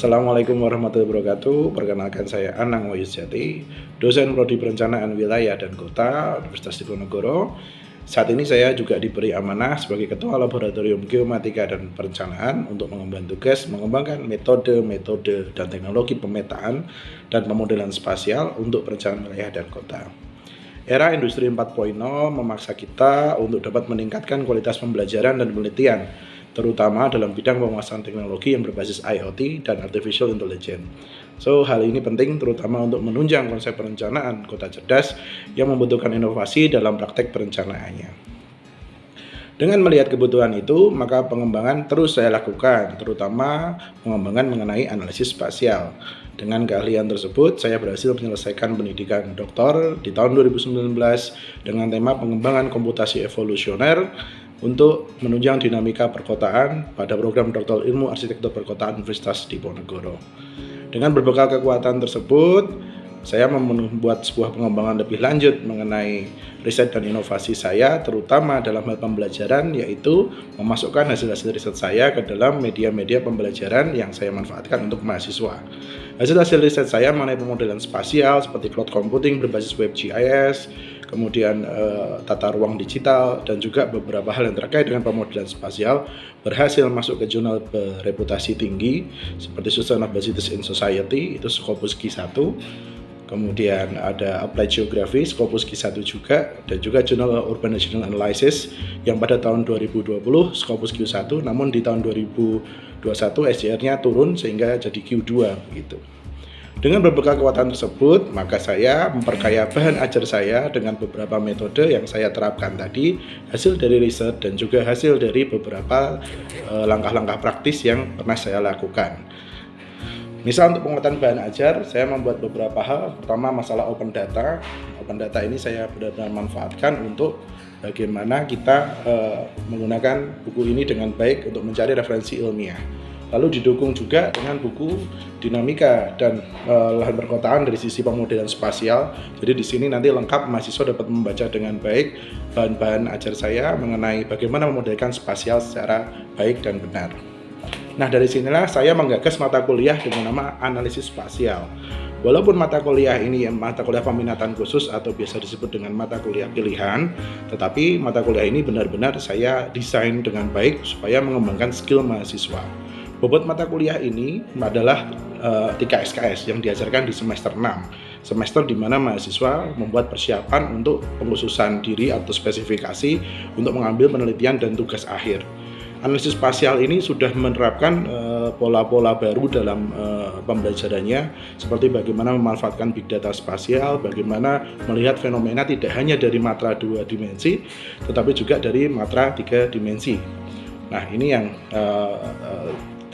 Assalamualaikum warahmatullahi wabarakatuh. Perkenalkan saya Anang Wahyusjati, dosen Prodi Perencanaan Wilayah dan Kota Universitas Diponegoro. Saat ini saya juga diberi amanah sebagai Ketua Laboratorium Geomatika dan Perencanaan untuk mengemban tugas mengembangkan metode dan teknologi pemetaan dan pemodelan spasial untuk perencanaan wilayah dan kota. Era Industri 4.0 memaksa kita untuk dapat meningkatkan kualitas pembelajaran dan penelitian, terutama dalam bidang penguasaan teknologi yang berbasis IoT dan Artificial Intelligence. Hal ini penting terutama untuk menunjang konsep perencanaan kota cerdas yang membutuhkan inovasi dalam praktek perencanaannya. Dengan melihat kebutuhan itu, maka pengembangan terus saya lakukan, terutama pengembangan mengenai analisis spasial. Dengan keahlian tersebut, saya berhasil menyelesaikan pendidikan doktor di tahun 2019 dengan tema pengembangan komputasi evolusioner untuk menunjang dinamika perkotaan pada program Doktor Ilmu Arsitektur Perkotaan Universitas Diponegoro. Dengan berbekal kekuatan tersebut, saya membuat sebuah pengembangan lebih lanjut mengenai riset dan inovasi saya, terutama dalam hal pembelajaran, yaitu memasukkan hasil-hasil riset saya ke dalam media-media pembelajaran yang saya manfaatkan untuk mahasiswa. Hasil-hasil riset saya mengenai pemodelan spasial seperti cloud computing berbasis WebGIS, kemudian tata ruang digital, dan juga beberapa hal yang terkait dengan pemodelan spasial berhasil masuk ke jurnal bereputasi tinggi seperti Sustainability in Society, itu Scopus Q1. Kemudian ada Applied Geography, Scopus Q1 juga, dan juga Journal Urban Analysis yang pada tahun 2020 Scopus Q1, namun di tahun 2021 SJR-nya turun sehingga jadi Q2 gitu. Dengan berbekal kekuatan tersebut, maka saya memperkaya bahan ajar saya dengan beberapa metode yang saya terapkan tadi, hasil dari riset dan juga hasil dari beberapa langkah-langkah praktis yang pernah saya lakukan. Misal untuk penguatan bahan ajar, saya membuat beberapa hal. Pertama, masalah open data. Open data ini saya benar-benar manfaatkan untuk bagaimana kita menggunakan buku ini dengan baik untuk mencari referensi ilmiah. Lalu didukung juga dengan buku dinamika dan lahan perkotaan dari sisi pemodelan spasial. Jadi di sini nanti lengkap mahasiswa dapat membaca dengan baik bahan-bahan ajar saya mengenai bagaimana memodelkan spasial secara baik dan benar. Nah, dari sinilah saya menggagas mata kuliah dengan nama analisis spasial. Walaupun mata kuliah ini mata kuliah peminatan khusus atau biasa disebut dengan mata kuliah pilihan, tetapi mata kuliah ini benar-benar saya desain dengan baik supaya mengembangkan skill mahasiswa. Bobot mata kuliah ini adalah 3 SKS yang diajarkan di semester 6. Semester di mana mahasiswa membuat persiapan untuk pengkhususan diri atau spesifikasi untuk mengambil penelitian dan tugas akhir. Analisis spasial ini sudah menerapkan pola-pola baru dalam pembelajarannya, seperti bagaimana memanfaatkan big data spasial, bagaimana melihat fenomena tidak hanya dari matra 2 dimensi, tetapi juga dari matra 3 dimensi. Nah, ini yang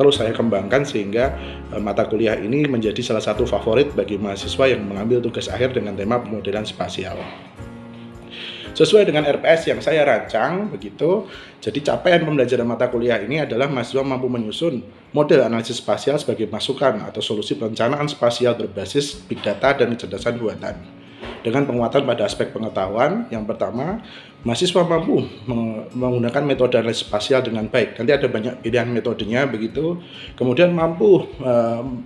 terus saya kembangkan sehingga mata kuliah ini menjadi salah satu favorit bagi mahasiswa yang mengambil tugas akhir dengan tema pemodelan spasial. Sesuai dengan RPS yang saya rancang, begitu. Jadi capaian pembelajaran mata kuliah ini adalah mahasiswa mampu menyusun model analisis spasial sebagai masukan atau solusi perencanaan spasial berbasis big data dan kecerdasan buatan. Dengan penguatan pada aspek pengetahuan, yang pertama, mahasiswa mampu menggunakan metode analisis spasial dengan baik. Nanti ada banyak pilihan metodenya, begitu. Kemudian mampu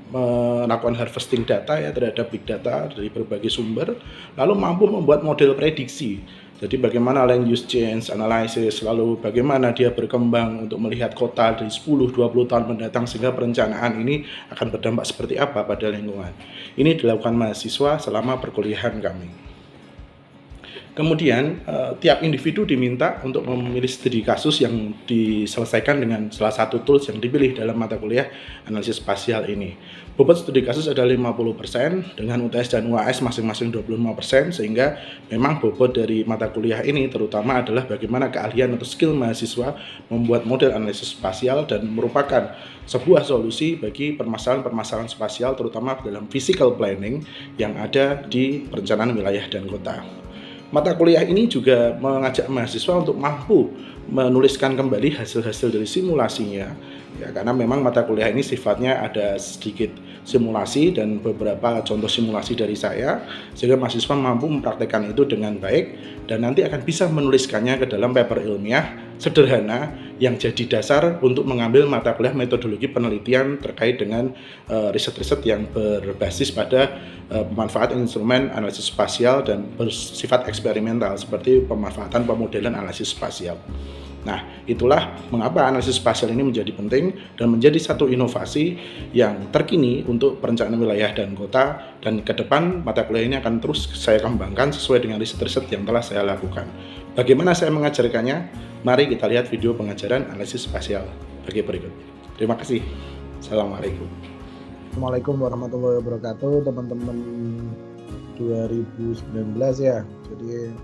melakukan harvesting data ya terhadap big data dari berbagai sumber, lalu mampu membuat model prediksi. Jadi bagaimana land use change analysis, lalu bagaimana dia berkembang untuk melihat kota dari 10-20 tahun mendatang sehingga perencanaan ini akan berdampak seperti apa pada lingkungan. Ini dilakukan mahasiswa selama perkuliahan kami. Kemudian tiap individu diminta untuk memilih studi kasus yang diselesaikan dengan salah satu tools yang dipilih dalam mata kuliah analisis spasial ini. Bobot studi kasus ada 50% dengan UTS dan UAS masing-masing 25%, sehingga memang bobot dari mata kuliah ini terutama adalah bagaimana keahlian atau skill mahasiswa membuat model analisis spasial dan merupakan sebuah solusi bagi permasalahan-permasalahan spasial terutama dalam physical planning yang ada di perencanaan wilayah dan kota. Mata kuliah ini juga mengajak mahasiswa untuk mampu menuliskan kembali hasil-hasil dari simulasinya, ya, karena memang mata kuliah ini sifatnya ada sedikit simulasi dan beberapa contoh simulasi dari saya, sehingga mahasiswa mampu mempraktekkan itu dengan baik dan nanti akan bisa menuliskannya ke dalam paper ilmiah sederhana yang jadi dasar untuk mengambil mata kuliah metodologi penelitian terkait dengan riset-riset yang berbasis pada pemanfaatan instrumen analisis spasial dan bersifat eksperimental seperti pemanfaatan pemodelan analisis spasial. Nah, itulah mengapa analisis spasial ini menjadi penting dan menjadi satu inovasi yang terkini untuk perencanaan wilayah dan kota, dan ke depan mata kuliah ini akan terus saya kembangkan sesuai dengan riset-riset yang telah saya lakukan. Bagaimana saya mengajarkannya? Mari kita lihat video pengajaran analisis spasial bagi berikut. Terima kasih. Assalamualaikum. Assalamualaikum warahmatullahi wabarakatuh, teman-teman 2019 ya. Jadi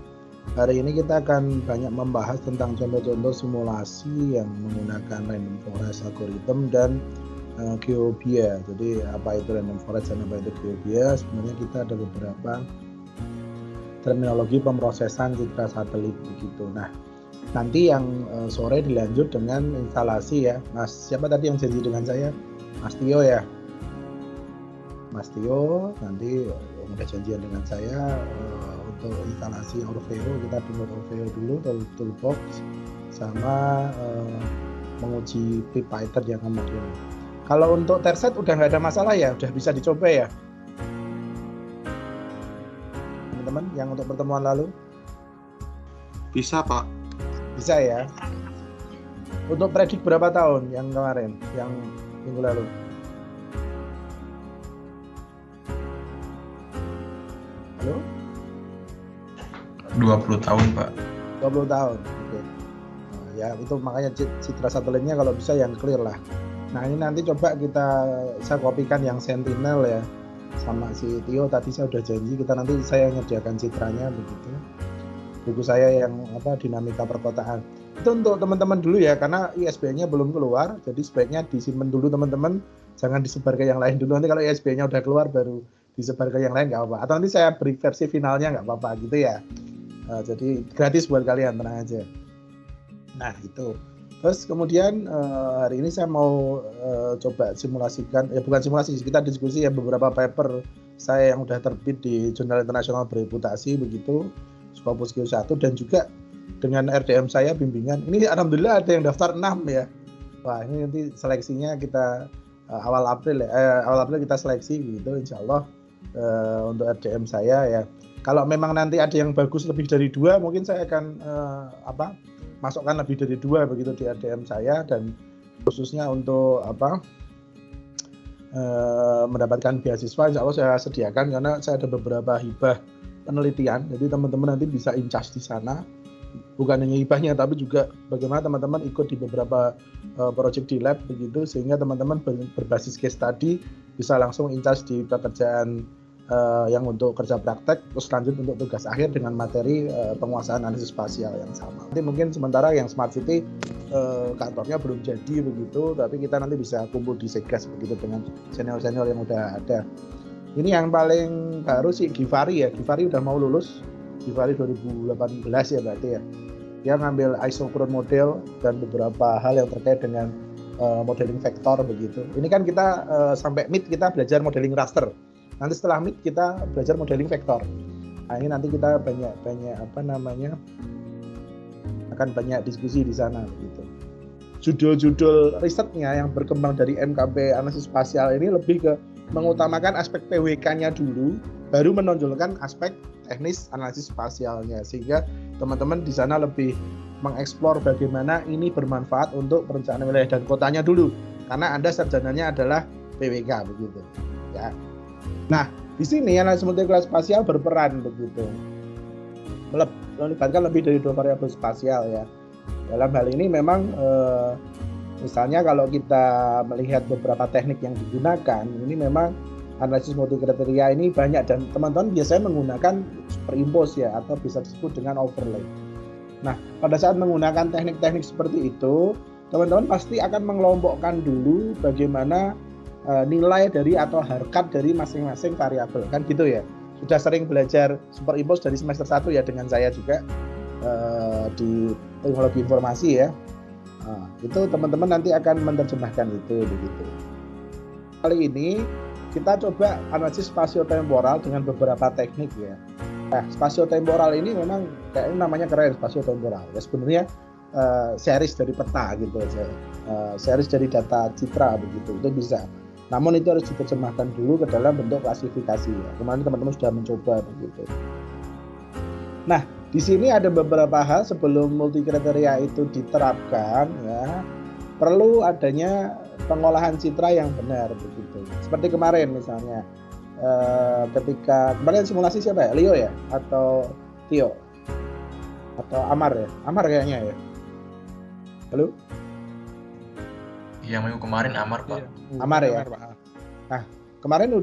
hari ini kita akan banyak membahas tentang contoh-contoh simulasi yang menggunakan random forest algorithm dan GeoBia. Jadi apa itu random forest dan apa itu GeoBia? Sebenarnya kita ada beberapa terminologi pemrosesan citra satelit begitu. Nah, nanti yang sore dilanjut dengan instalasi ya. Mas, siapa tadi yang janji dengan saya? Mas Tio ya. Mas Tio nanti udah janjian dengan saya untuk instalasi Orfeo. Kita download Orfeo dulu, toolbox, sama menguji Python yang kemudian. Kalau untuk terset udah nggak ada masalah ya, udah bisa dicoba ya teman-teman yang untuk pertemuan lalu? Bisa Pak. Bisa ya. Untuk predik berapa tahun yang kemarin, yang minggu lalu? Halo? 20 tahun Pak. 20 tahun, oke. Nah, ya itu makanya citra satelitnya kalau bisa yang clear lah. Nah ini nanti coba saya kopikan yang Sentinel ya, sama si Tio tadi saya udah janji, saya nyediakan citranya begitu. Buku saya yang dinamika perkotaan. Itu untuk teman-teman dulu ya, karena ISBN-nya belum keluar, jadi sebaiknya disimpan dulu teman-teman, jangan disebar ke yang lain dulu. Nanti kalau ISBN-nya udah keluar baru disebar ke yang lain nggak apa-apa. Atau nanti saya beri versi finalnya nggak apa-apa gitu ya. Jadi gratis buat kalian, tenang aja. Nah itu. Terus kemudian hari ini saya mau coba simulasikan, ya bukan simulasi, kita diskusi ya beberapa paper saya yang udah terbit di jurnal internasional bereputasi begitu, Scopus Q1, dan juga dengan RDM saya bimbingan. Ini alhamdulillah ada yang daftar 6 ya. Wah ini nanti seleksinya kita awal April kita seleksi gitu, insya Allah untuk RDM saya ya. Kalau memang nanti ada yang bagus lebih dari 2, mungkin saya akan masukkan lebih dari 2 begitu di RDM saya, dan khususnya untuk mendapatkan beasiswa insya Allah saya sediakan, karena saya ada beberapa hibah penelitian, jadi teman-teman nanti bisa incas di sana. Bukan hanya hibahnya tapi juga bagaimana teman-teman ikut di beberapa project di lab begitu, sehingga teman-teman berbasis case study bisa langsung incas di pekerjaan yang untuk kerja praktek, terus lanjut untuk tugas akhir dengan materi penguasaan analisis spasial yang sama. Nanti mungkin sementara yang Smart City kantornya belum jadi begitu, tapi kita nanti bisa kumpul di Segas begitu dengan senior-senior yang udah ada. Ini yang paling baru sih Givari ya, Givari udah mau lulus, Givari 2018 ya berarti ya. Dia ngambil isochron model dan beberapa hal yang terkait dengan modeling vektor begitu. Ini kan kita sampai mid kita belajar modeling raster. Nanti setelah mid kita belajar modeling vektor. Nah ini nanti kita akan banyak diskusi di sana gitu. Judul-judul risetnya yang berkembang dari MKP analisis spasial ini lebih ke mengutamakan aspek PWK-nya dulu, baru menonjolkan aspek teknis analisis spasialnya, sehingga teman-teman di sana lebih mengeksplor bagaimana ini bermanfaat untuk perencanaan wilayah dan kotanya dulu, karena Anda sarjananya adalah PWK begitu ya. Nah, di sini analisis multikultural spasial berperan begitu, melibatkan lebih dari 2 variabel spasial ya. Dalam hal ini memang misalnya kalau kita melihat beberapa teknik yang digunakan, ini memang analisis multikriteria ini banyak, dan teman-teman biasanya menggunakan superimpose ya, atau bisa disebut dengan overlay. Nah, pada saat menggunakan teknik-teknik seperti itu, teman-teman pasti akan mengelompokkan dulu bagaimana nilai dari atau harkat dari masing-masing variabel, kan gitu ya. Sudah sering belajar superimpose dari semester 1 ya dengan saya juga di teknologi informasi ya. Nah, itu teman-teman nanti akan menerjemahkan itu begitu. Kali ini kita coba analisis spasio-temporal dengan beberapa teknik ya. Nah, spasio-temporal ini memang kayaknya namanya keren, spasio-temporal. Ya sebenarnya series dari peta gitu aja, series dari data citra begitu, itu bisa. Namun itu harus diterjemahkan dulu ke dalam bentuk klasifikasi ya. Kemarin teman-teman sudah mencoba begitu. Nah, di sini ada beberapa hal sebelum multi kriteria itu diterapkan ya, perlu adanya pengolahan citra yang benar begitu. Seperti kemarin misalnya, ketika kemarin simulasi siapa ya? Leo ya atau Tio atau Amar ya? Amar kayaknya ya. Halo? Yang minggu kemarin Amar, Pak. Amar ya. Nah, kemarin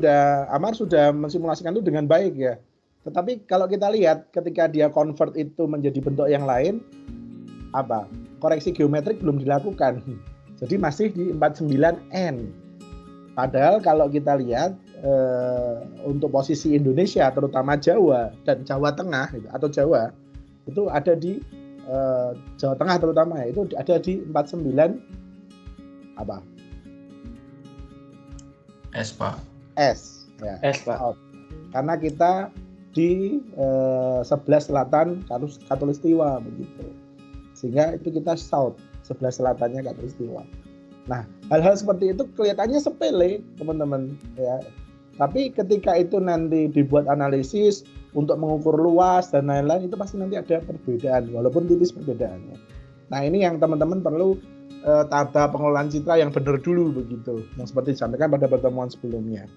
Amar sudah mensimulasikan itu dengan baik ya. Tetapi kalau kita lihat ketika dia convert itu menjadi bentuk yang lain, koreksi geometrik belum dilakukan. Jadi masih di 49N. Padahal kalau kita lihat untuk posisi Indonesia, terutama Jawa dan Jawa Tengah atau Jawa, itu ada di Jawa Tengah terutama ya, itu ada di 49 S, Pak. S ya. S, Pak. Karena kita di sebelah selatan Katulistiwa begitu. Sehingga itu kita south, sebelah selatannya Katulistiwa. Nah, hal-hal seperti itu kelihatannya sepele, teman-teman ya. Tapi ketika itu nanti dibuat analisis untuk mengukur luas dan lain-lain, itu pasti nanti ada perbedaan walaupun tipis perbedaannya. Nah, ini yang teman-teman perlu tata pengelolaan citra yang benar dulu begitu, yang seperti disampaikan pada pertemuan sebelumnya.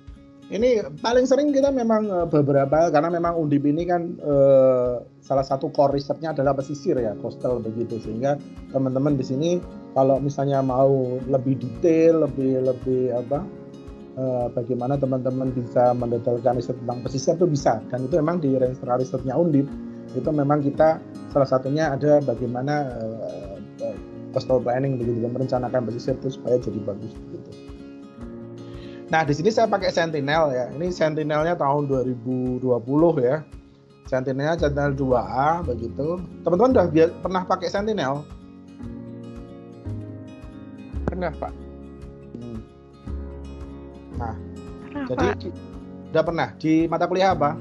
Ini paling sering kita memang beberapa, karena memang Undip ini kan salah satu core risetnya adalah pesisir ya, coastal begitu, sehingga teman-teman di sini kalau misalnya mau lebih detail, lebih bagaimana teman-teman bisa mendetailkan riset tentang pesisir itu bisa, dan itu memang di range risetnya Undip itu memang kita salah satunya ada bagaimana coastal planning begitu, merencanakan pesisir itu supaya jadi bagus gitu. Nah, di sini saya pakai Sentinel ya. Ini Sentinelnya tahun 2020 ya. Sentinel 2A begitu. Teman-teman udah pernah pakai Sentinel? Pernah, Pak. Nah, jadi udah pernah di mata kuliah apa?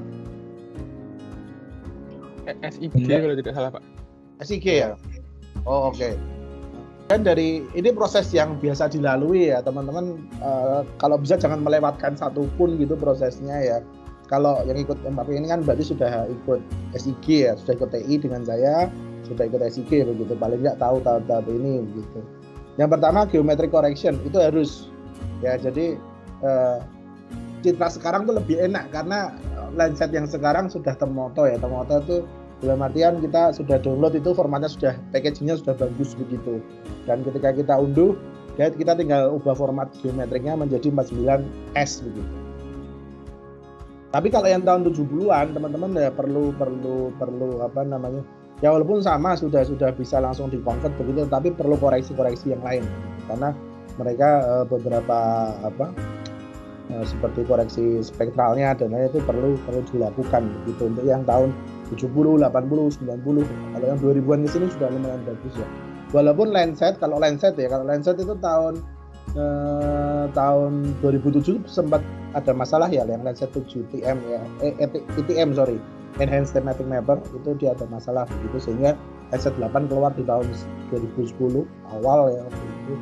SIG kalau tidak salah, Pak. SIG ya. Oh, oke. Dan dari ini proses yang biasa dilalui ya teman-teman, kalau bisa jangan melewatkan satupun gitu prosesnya ya. Kalau yang ikut MPP ini kan berarti sudah ikut SIG ya, sudah ikut TI dengan saya, sudah ikut SIG begitu, paling nggak tahu tahap ini begitu. Yang pertama geometric correction itu harus ya, jadi citra sekarang tuh lebih enak karena Landsat yang sekarang sudah termoto ya, termoto itu dalam artian kita sudah download itu formatnya sudah, packagingnya sudah bagus begitu, dan ketika kita unduh kita tinggal ubah format geometriknya menjadi 49S begitu. Tapi kalau yang tahun 70-an teman-teman ya perlu ya walaupun sama sudah bisa langsung di-convert begitu, tapi perlu koreksi-koreksi yang lain karena mereka beberapa seperti koreksi spektralnya dan lain itu perlu dilakukan begitu untuk yang tahun 70, 80, 90. Kalau yang 2000-an ke sini sudah lumayan bagus ya. Walaupun Landsat itu tahun 2007 sempat ada masalah ya, yang Landsat 7 TM ya, ETM sorry, Enhanced Thematic Mapper itu dia ada masalah begitu, sehingga Landsat 8 keluar di tahun 2010 awal ya begitu.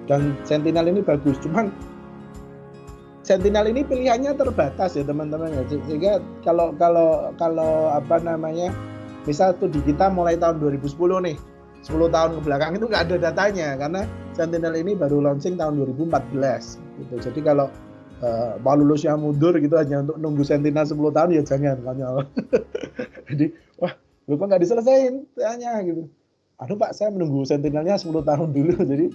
Dan Sentinel ini bagus, cuman Sentinel ini pilihannya terbatas ya teman-teman ya, sehingga kalau misal tuh di kita mulai tahun 2010 nih, 10 tahun ke belakang itu nggak ada datanya karena Sentinel ini baru launching tahun 2014 gitu. Jadi kalau mau lulusnya mundur gitu hanya untuk nunggu Sentinel 10 tahun ya jangan, konyol. Jadi wah lu kok nggak diselesain tanya gitu. Aduh Pak, saya menunggu Sentinelnya 10 tahun dulu, jadi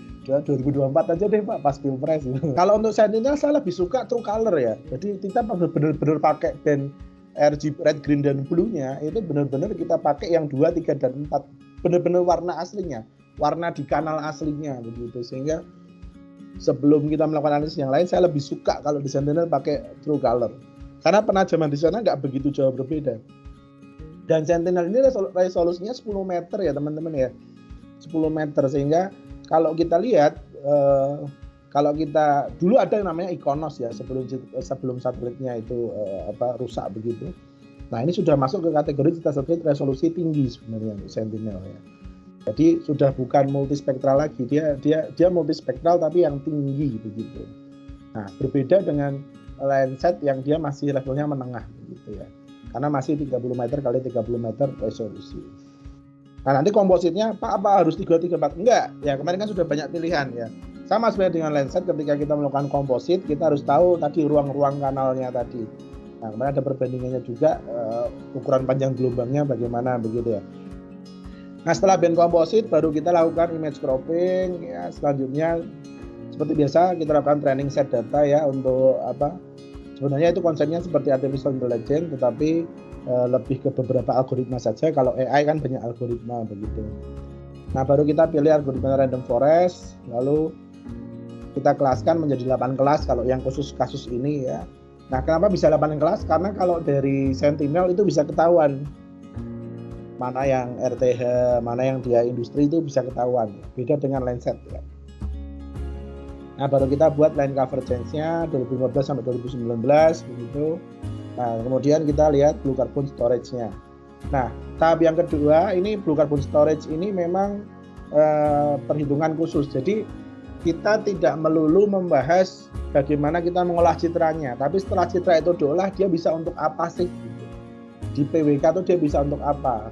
2024 aja deh Pak, pas Pilpres gitu. Kalau untuk Sentinel saya lebih suka true color ya, jadi kita benar-benar pakai band RGB, red, green, dan blue-nya, itu benar-benar kita pakai yang 2, 3, dan 4, benar-benar warna aslinya, warna di kanal aslinya begitu, sehingga sebelum kita melakukan analisis yang lain, saya lebih suka kalau di Sentinel pakai true color, karena penajaman di sana nggak begitu jauh berbeda. Dan Sentinel ini resolusinya 10 meter ya teman-teman ya, 10 meter, sehingga kalau kita lihat kalau kita dulu ada yang namanya Ikonos ya sebelum satelitnya itu rusak begitu. Nah ini sudah masuk ke kategori kita satelit resolusi tinggi sebenarnya untuk Sentinel ya. Jadi sudah bukan multispektral lagi, dia multispektral tapi yang tinggi begitu. Nah, berbeda dengan Landsat yang dia masih levelnya menengah begitu ya. Karena masih 30 meter kali 30 meter resolusi. Nah, nanti kompositnya apa harus 334? Enggak, ya kemarin kan sudah banyak pilihan ya. Sama seperti dengan Landsat, ketika kita melakukan komposit, kita harus tahu tadi ruang-ruang kanalnya tadi. Nah, kemarin ada perbandingannya juga, ukuran panjang gelombangnya bagaimana begitu ya. Nah, setelah band komposit baru kita lakukan image cropping ya. Selanjutnya seperti biasa kita lakukan training set data ya untuk apa? Sebenarnya itu konsepnya seperti artificial intelligence, tetapi lebih ke beberapa algoritma saja. Kalau AI kan banyak algoritma begitu. Nah, baru kita pilih algoritma random forest, lalu kita kelaskan menjadi 8 kelas kalau yang khusus kasus ini ya. Nah, kenapa bisa 8 kelas? Karena kalau dari Sentinel itu bisa ketahuan mana yang RTH, mana yang dia industri itu bisa ketahuan. Beda dengan Landsat ya. Nah, baru kita buat line convergence-nya 2015 sampai 2019 begitu. Nah, kemudian kita lihat blue carbon storage-nya. Nah, tahap yang kedua ini blue carbon storage ini memang perhitungan khusus. Jadi kita tidak melulu membahas bagaimana kita mengolah citranya, tapi setelah citra itu diolah dia bisa untuk apa sih? Di PWK itu dia bisa untuk apa?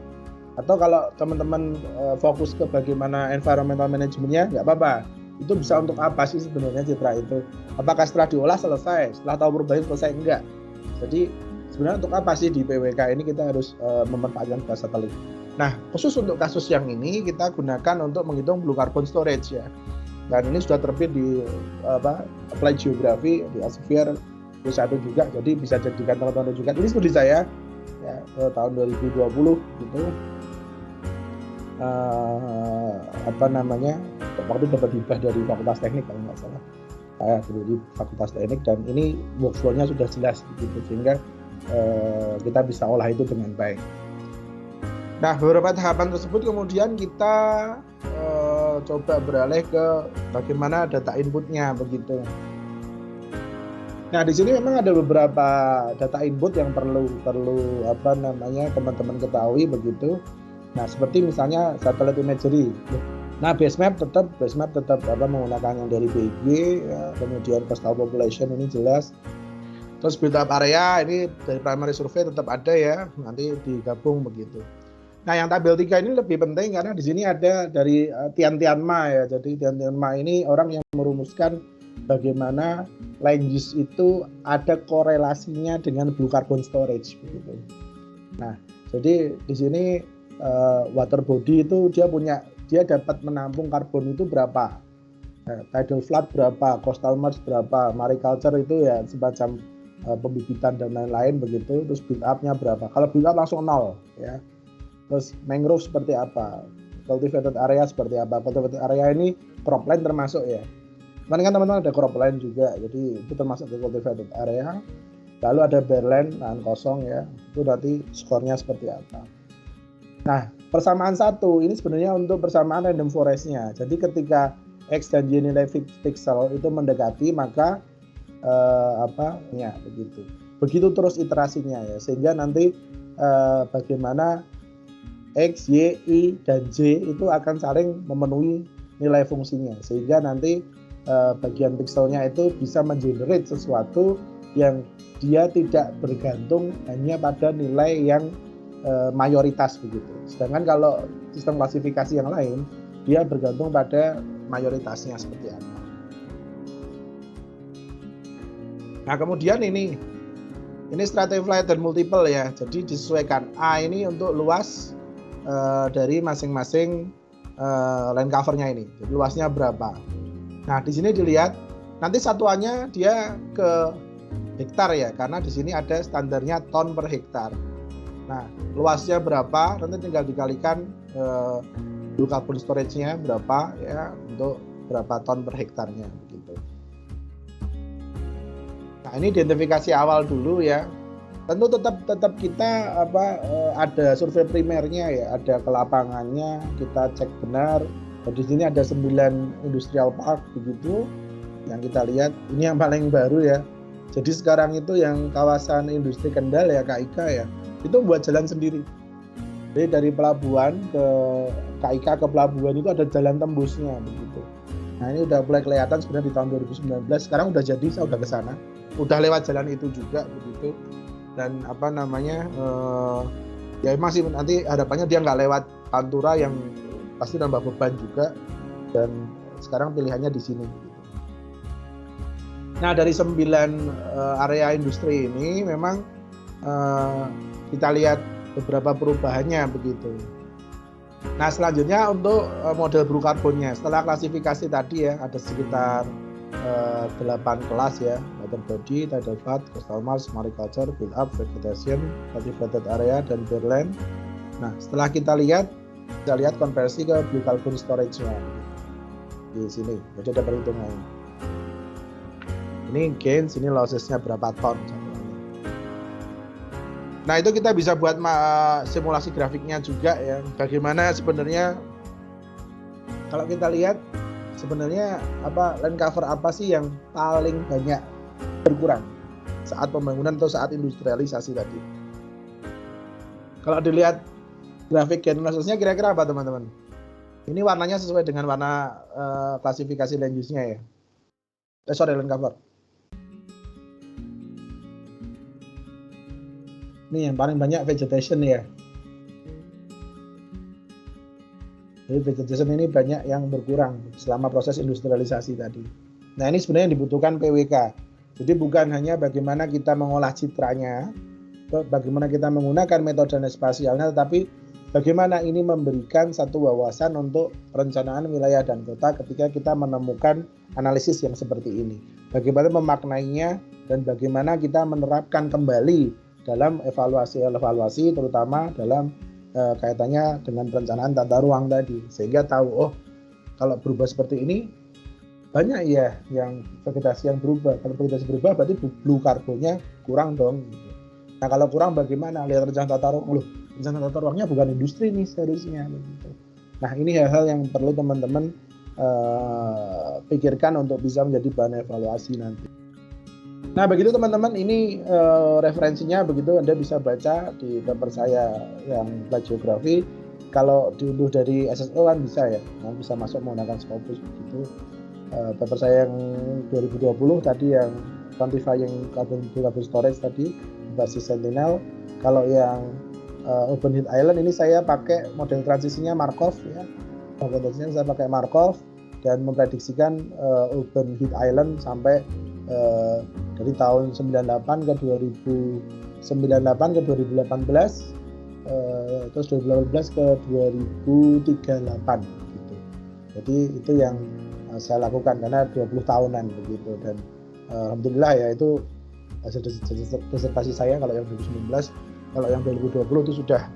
Atau kalau teman-teman fokus ke bagaimana environmental management-nya, nggak apa-apa. Itu bisa untuk apa sih sebenarnya citra itu? Apakah setelah diolah selesai? Setelah tahu perubahan selesai? Enggak. Jadi sebenarnya untuk apa sih di PWK ini kita harus memanfaatkan gas satelit. Nah, khusus untuk kasus yang ini kita gunakan untuk menghitung blue carbon storage ya. Dan ini sudah terbit di Applied Geography di Elsevier U1 juga. Jadi bisa jadikan teman-teman juga. Ini seperti saya ya tahun 2020 gitu. Waktu dapat hibah dari Fakultas Teknik kalau nggak salah, saya dari Fakultas Teknik, dan ini workflow-nya sudah jelas begitu sehingga kita bisa olah itu dengan baik. Nah, beberapa tahapan tersebut kemudian kita coba beralih ke bagaimana data inputnya begitu. Nah, di sini memang ada beberapa data input yang perlu teman-teman ketahui begitu. Nah, seperti misalnya satellite imagery. Nah, basemap tetap menggunakan yang dari BG ya, kemudian coastal population ini jelas. Terus build-up area ini dari primary survey tetap ada ya, nanti digabung begitu. Nah, yang tabel 3 ini lebih penting karena di sini ada dari Tian Tian Ma ya. Jadi Tian Tian Ma ini orang yang merumuskan bagaimana land use itu ada korelasinya dengan blue carbon storage begitu. Nah, jadi di sini water body itu dia dapat menampung karbon itu berapa, tidal flood berapa, coastal marsh berapa, mariculture itu ya semacam pembibitan dan lain-lain begitu. Terus build up-nya berapa, kalau build up langsung 0 ya. Terus mangrove seperti apa, cultivated area seperti apa. Cultivated area ini cropland termasuk ya. Kemarin kan teman-teman ada cropland juga, jadi itu termasuk ke cultivated area. Lalu ada barren, lahan kosong ya, itu nanti skornya seperti apa. Nah, persamaan 1 ini sebenarnya untuk persamaan random forest-nya. Jadi ketika X dan Y nilai pixel itu mendekati, maka begitu. Begitu terus iterasinya ya, sehingga nanti bagaimana X, Y, I, dan J itu akan saling memenuhi nilai fungsinya, sehingga nanti bagian pixelnya itu bisa mengenerate sesuatu yang dia tidak bergantung hanya pada nilai yang mayoritas begitu. Sedangkan kalau sistem klasifikasi yang lain dia bergantung pada mayoritasnya seperti apa. Nah, kemudian ini stratified dan multiple ya. Jadi disesuaikan. A ini untuk luas dari masing-masing land covernya ini. Jadi luasnya berapa. Nah, di sini dilihat nanti satuannya dia ke hektar ya, karena di sini ada standarnya ton per hektar. Nah, luasnya berapa, nanti tinggal dikalikan blue carbon storage-nya berapa ya, untuk berapa ton per hektarnya begitu. Nah, ini identifikasi awal dulu ya. Tentu tetap kita ada survei primernya ya, ada ke lapangannya, kita cek benar. Dan di sini ada 9 industrial park begitu yang kita lihat. Ini yang paling baru ya. Jadi sekarang itu yang kawasan industri Kendal ya, KIK ya, itu buat jalan sendiri. Jadi dari pelabuhan ke KIK ke pelabuhan itu ada jalan tembusnya begitu. Nah ini udah mulai kelihatan sebenarnya di tahun 2019. Sekarang udah jadi, saya udah ke sana, udah lewat jalan itu juga begitu. Dan apa namanya, ya emang sih nanti harapannya dia nggak lewat Pantura yang pasti nambah beban juga. Dan sekarang pilihannya di sini. Nah dari 9 area industri ini memang kita lihat beberapa perubahannya begitu. Nah selanjutnya untuk model blue carbonnya, setelah klasifikasi tadi ya ada sekitar 8 kelas ya, water body, tidal flood, coastal marsh, mariculture, build up, vegetation, cultivated area, dan barrelland. Nah setelah kita lihat konversi ke blue carbon storage-nya di sini, jadi ada perhitungannya. Ini gains, ini losses-nya berapa ton. Nah itu kita bisa buat simulasi grafiknya juga ya. Bagaimana sebenarnya kalau kita lihat sebenarnya land cover apa sih yang paling banyak berkurang saat pembangunan atau saat industrialisasi tadi. Kalau dilihat grafik gain lossesnya kira-kira apa teman-teman? Ini warnanya sesuai dengan warna klasifikasi land use-nya ya. Land cover. Ini yang paling banyak vegetation ya. Jadi vegetation ini banyak yang berkurang selama proses industrialisasi tadi. Nah ini sebenarnya yang dibutuhkan PWK. Jadi bukan hanya bagaimana kita mengolah citranya, bagaimana kita menggunakan metode spasialnya, tetapi bagaimana ini memberikan satu wawasan untuk perencanaan wilayah dan kota ketika kita menemukan analisis yang seperti ini. Bagaimana memaknainya dan bagaimana kita menerapkan kembali dalam evaluasi terutama dalam kaitannya dengan perencanaan tata ruang tadi, sehingga tahu kalau berubah seperti ini banyak ya yang vegetasi yang berubah. Kalau vegetasi berubah berarti blue carbonnya kurang dong. Nah kalau kurang bagaimana? Lihat rencana tata ruang, rencana tata ruangnya bukan industri nih seharusnya begitu. Nah ini hal-hal yang perlu teman-teman pikirkan untuk bisa menjadi bahan evaluasi nanti. Nah begitu teman-teman, ini referensinya begitu, Anda bisa baca di paper saya yang flight geography. Kalau diunduh dari SSO kan bisa ya, bisa masuk menggunakan Scopus begitu. Paper saya yang 2020 tadi yang quantifying carbon storage tadi basis Sentinel. Kalau yang Urban Heat Island ini saya pakai model transisinya Markov ya. Model transisinya saya pakai Markov dan memprediksikan Urban Heat Island sampai dari tahun 98 ke 2018 terus 2018 ke 2038 gitu. Jadi itu yang saya lakukan karena 20 tahunan begitu, dan alhamdulillah ya itu hasil disertasi saya. Kalau yang 2019, kalau yang 2020 itu sudah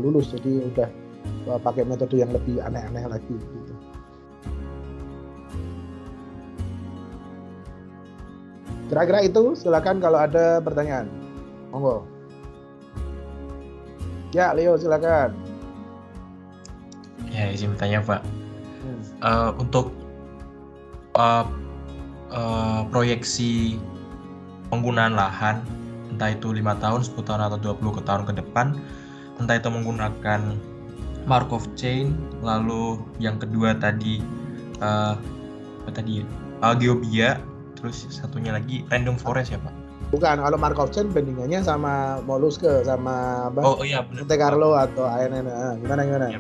lulus, jadi udah pakai metode yang lebih aneh-aneh lagi gitu. Kira-kira itu, silakan kalau ada pertanyaan. Monggo. Ya, Leo silakan. Ya, izin bertanya Pak. Untuk proyeksi penggunaan lahan, entah itu 5 tahun, 10 tahun, atau 20 tahun ke depan, entah itu menggunakan Markov chain, lalu yang kedua tadi Geobia, terus satunya lagi random forest ya Pak? Bukan, kalau Markov chain bandingannya sama Molluske, sama apa? Oh iya benar. Monte Carlo atau ANN. Gimana? Ya,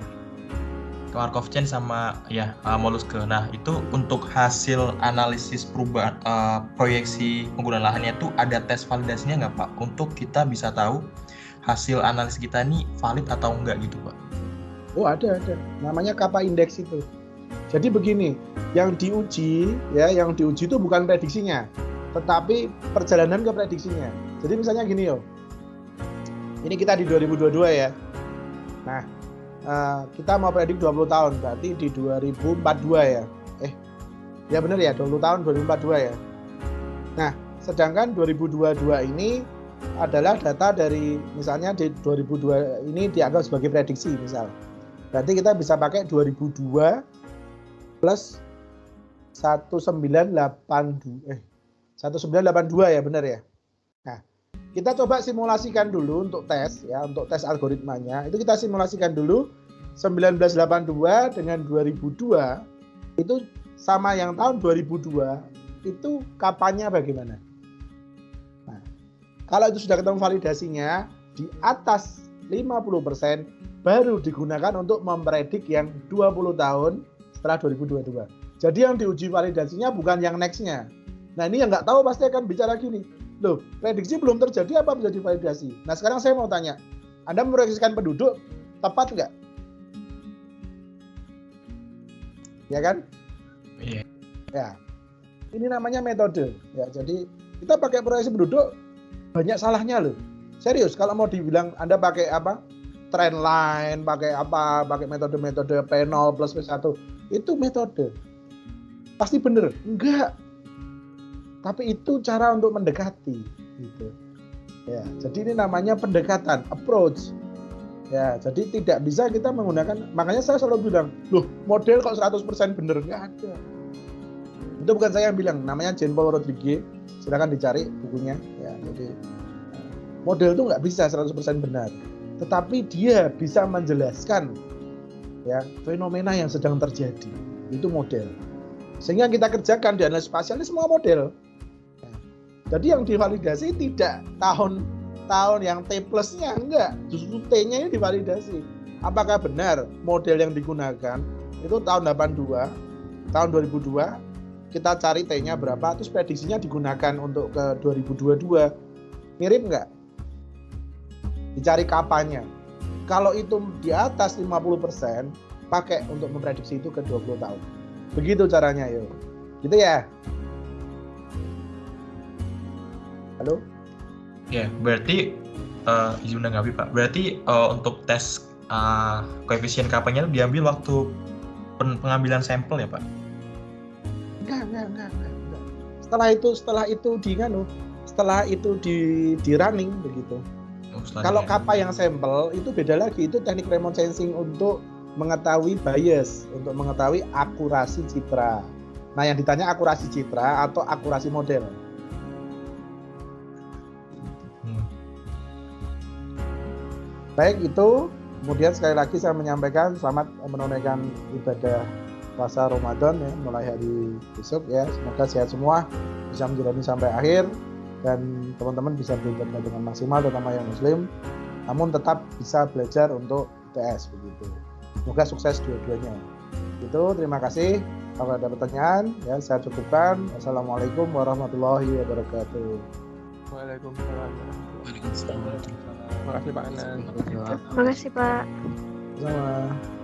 Markov chain sama ya Molluske. Nah itu untuk hasil analisis perubahan proyeksi penggunaan lahannya itu ada tes validasinya nggak Pak? Untuk kita bisa tahu hasil analisis kita ini valid atau enggak gitu Pak? Oh ada. Namanya kappa index itu. Jadi begini, yang diuji itu bukan prediksinya, tetapi perjalanan ke prediksinya. Jadi misalnya gini ini kita di 2022 ya. Nah, kita mau predik 20 tahun, berarti di 2042 ya. Ya benar ya, 20 tahun 2042 ya. Nah, sedangkan 2022 ini adalah data dari misalnya di 2002 ini dianggap sebagai prediksi misal. Berarti kita bisa pakai 2002 plus 1982 ya benar ya. Nah, Kita coba simulasikan dulu untuk tes ya, untuk tes algoritmanya. Itu kita simulasikan dulu 1982 dengan 2002 itu sama yang tahun 2002 itu kapannya bagaimana? Nah, kalau itu sudah ketemu validasinya di atas 50% baru digunakan untuk mempredik yang 20 tahun setelah 2022. Jadi yang diuji validasinya bukan yang next-nya. Nah ini yang nggak tahu pasti akan bicara gini, loh prediksi belum terjadi apa menjadi validasi? Nah sekarang saya mau tanya, Anda memproyeksikan penduduk tepat nggak? Ya kan? Iya. Ya, ini namanya metode. Ya, jadi kita pakai proyeksi penduduk banyak salahnya loh. Serius, kalau mau dibilang Anda pakai apa? Trend line, pakai apa? Pakai metode-metode P0 plus P1, itu metode. Pasti bener? Enggak. Tapi itu cara untuk mendekati, gitu. Ya, jadi ini namanya pendekatan, approach. Ya, jadi tidak bisa kita menggunakan, makanya saya selalu bilang, loh model kok 100% bener, nggak ada. Itu bukan saya yang bilang, namanya Jean Paul Rodriguez, silakan dicari bukunya. Ya, jadi model itu nggak bisa 100% benar, tetapi dia bisa menjelaskan ya fenomena yang sedang terjadi, itu model. Sehingga kita kerjakan di analisis spasial ini semua model. Ya. Jadi yang divalidasi tidak tahun yang T plusnya, enggak, justru T-nya ini divalidasi. Apakah benar model yang digunakan itu tahun 82, tahun 2002, kita cari T-nya berapa, terus prediksinya digunakan untuk ke 2022, mirip enggak? Dicari kapannya. Kalau itu di atas 50%, pakai untuk memprediksi itu ke 20 tahun. Begitu caranya, yuk. Gitu ya? Halo? Ya, berarti izin menanggapi Pak. Berarti untuk tes koefisien kapanya itu diambil waktu pengambilan sampel ya Pak? Enggak. Setelah itu di running begitu. Kalau kappa yang sampel itu beda lagi, itu teknik remote sensing untuk mengetahui bias, untuk mengetahui akurasi citra. Nah, yang ditanya akurasi citra atau akurasi model. Baik, itu kemudian sekali lagi saya menyampaikan selamat menunaikan ibadah puasa Ramadan ya, mulai hari besok ya. Semoga sehat semua, bisa menjalani sampai akhir dan teman-teman bisa beribadah dengan maksimal, terutama yang muslim, namun tetap bisa belajar untuk ITS begitu. Semoga sukses dua-duanya. Itu terima kasih. Kalau ada pertanyaan ya saya cukupkan. Assalamualaikum warahmatullahi wabarakatuh. Waalaikumsalam. Waalaikumsalam. Terima kasih Pak Anan. Makasih Pak. Sama.